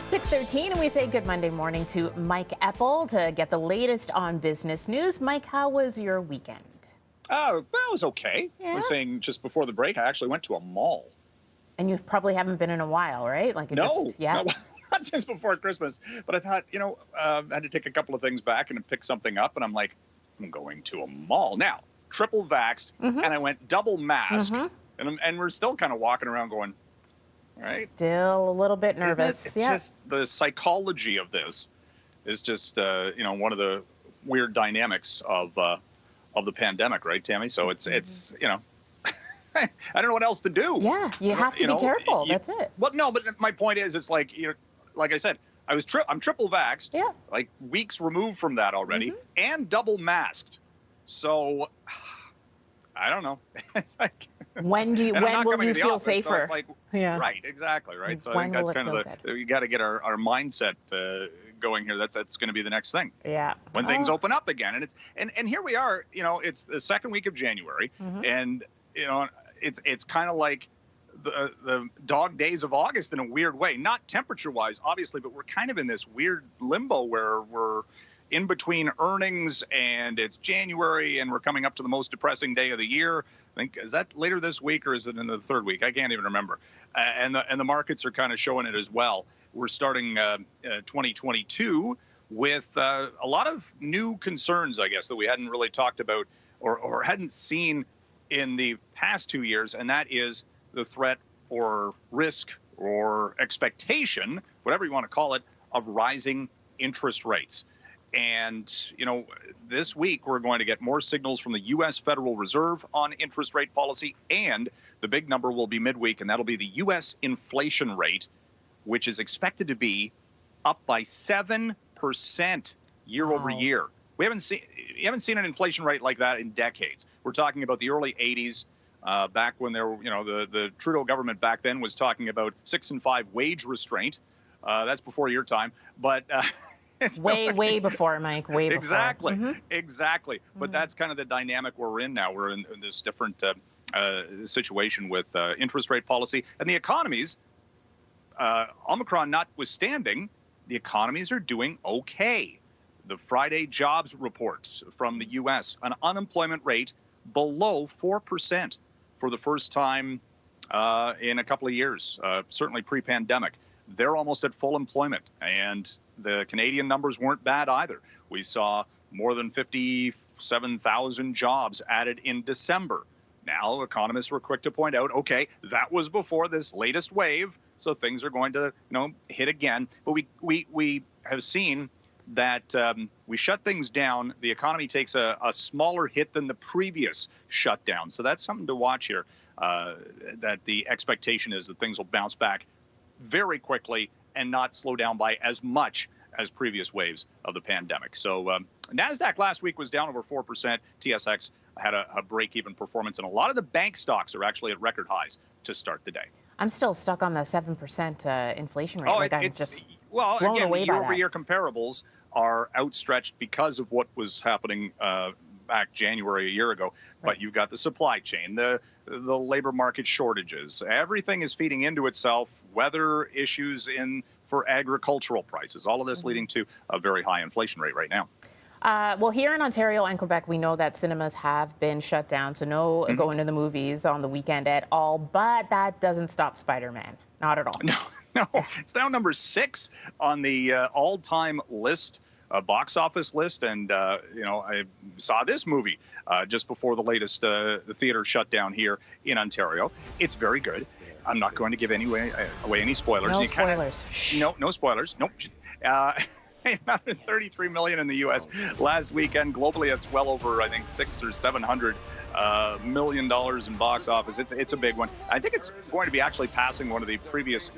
6:13, and we say good Monday morning to Mike Eppel to get the latest on business news. Mike, how was your weekend? Oh, well, it was okay. Yeah? I was saying just before the break, I actually went to a mall. And you probably haven't been in a while, right? Like No, yeah. not since before Christmas. But I thought, I had to take a couple of things back and pick something up. And I'm like, I'm going to a mall. Now, triple vaxxed, and I went double masked. And we're still kind of walking around going, all right. Still a little bit nervous. It's just the psychology of this is just, one of the weird dynamics of the pandemic, right, Tammy? So it's I don't know what else to do. Yeah, you have to be careful. That's it. Well, no, but my point is, it's like, like I said, I'm triple vaxxed. Yeah. Like weeks removed from that already, and double masked. So I don't know. It's like, when will you feel safer? So it's like, right, exactly, right. So I think that's kind of you got to get our mindset going here. That's going to be the next thing. Yeah. When things open up again, and here we are. It's the second week of January, and it's kind of like the dog days of August in a weird way. Not temperature-wise, obviously, but we're kind of in this weird limbo where we're in between earnings, and it's January, and we're coming up to the most depressing day of the year. I think, is that later this week or is it in the third week? I can't even remember. And the markets are kind of showing it as well. We're starting 2022 with a lot of new concerns, I guess, that we hadn't really talked about or hadn't seen in the past 2 years, and that is the threat or risk or expectation, whatever you want to call it, of rising interest rates. And, this week we're going to get more signals from the U.S. Federal Reserve on interest rate policy, and the big number will be midweek, and that'll be the U.S. inflation rate, which is expected to be up by 7% year over year. You haven't seen an inflation rate like that in decades. We're talking about the early 80s, back when there were, the Trudeau government back then was talking about 6 and 5 wage restraint. That's before your time, but it's way before, Mike. Way before. Exactly. But that's kind of the dynamic we're in now. We're in this different situation with interest rate policy and the economies. Omicron notwithstanding, the economies are doing okay. The Friday jobs reports from the U.S., an unemployment rate below 4% for the first time in a couple of years, certainly pre-pandemic. They're almost at full employment, and the Canadian numbers weren't bad either. We saw more than 57,000 jobs added in December. Now, economists were quick to point out, okay, that was before this latest wave, so things are going to, hit again. But we have seen that we shut things down. The economy takes a smaller hit than the previous shutdown. So that's something to watch here, that the expectation is that things will bounce back very quickly and not slow down by as much as previous waves of the pandemic. So NASDAQ last week was down over 4%. TSX had a break-even performance, and a lot of the bank stocks are actually at record highs to start the day. I'm still stuck on the 7% inflation rate. I'm just blown away by year-over-year comparables are outstretched because of what was happening back January a year ago. Right. But you've got the supply chain, the labor market shortages. Everything is feeding into itself. Weather issues for agricultural prices. All of this leading to a very high inflation rate right now. Well, here in Ontario and Quebec, we know that cinemas have been shut down, so no going to the movies on the weekend at all. But that doesn't stop Spider-Man. Not at all. No, it's now number 6 on the all-time list, box office list. And, I saw this movie just before the latest theater shutdown here in Ontario. It's very good. I'm not going to give away any spoilers. No spoilers. No spoilers. Nope. $33 million in the U.S. last weekend. Globally, it's well over, I think, $600 or $700 million in box office. It's a big one. I think it's going to be actually passing one of the previous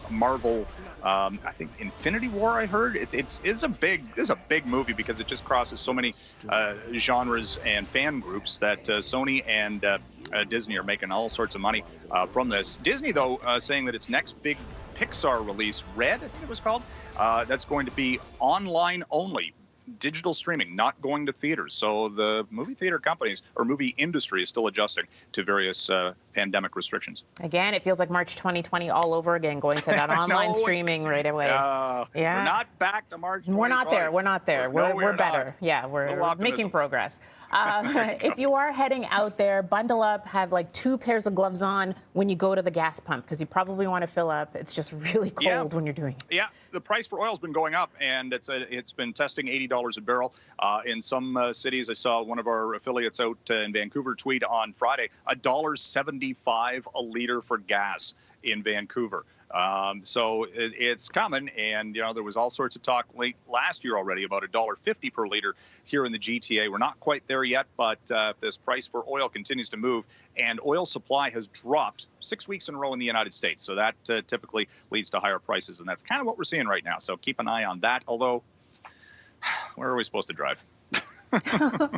Marvel. I think Infinity War. I heard it's a big movie because it just crosses so many genres and fan groups that Sony and Disney are making all sorts of money from this. Disney, though, saying that its next big Pixar release, Red, I think it was called, that's going to be online only. digital streaming, not going to theaters. So the movie theater companies or movie industry is still adjusting to various pandemic restrictions. Again, it feels like March 2020 all over again, going to that online streaming right away. Yeah. We're not back to March 2020. We're not there. We're not there. We're better. Not. Yeah, we're No making progress. If you are heading out there, bundle up, have like 2 pairs of gloves on when you go to the gas pump, because you probably want to fill up. It's just really cold when you're doing it. Yeah, the price for oil's been going up, and it's been testing $80 a barrel. In some cities, I saw one of our affiliates out in Vancouver tweet on Friday, $1.75 a liter for gas in Vancouver. So it's coming, and there was all sorts of talk late last year already about $1.50 per liter here in the GTA. We're not quite there yet, but this price for oil continues to move, and oil supply has dropped 6 weeks in a row in the United States. So that typically leads to higher prices, and that's kind of what we're seeing right now. So keep an eye on that. Although, where are we supposed to drive?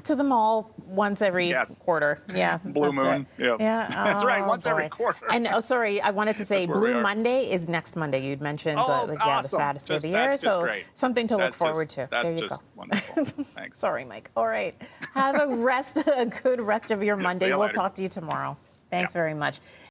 To the mall once every quarter. Yeah. Blue Moon. Yeah. That's right. Once every quarter. And sorry, I wanted to say Blue Monday is next Monday. You'd mentioned awesome. the saddest day of the year. So great. Something to look forward to. That's there you just go. Wonderful. Thanks. Sorry, Mike. All right. Have a good rest of your Monday. We'll talk to you tomorrow. Thanks very much.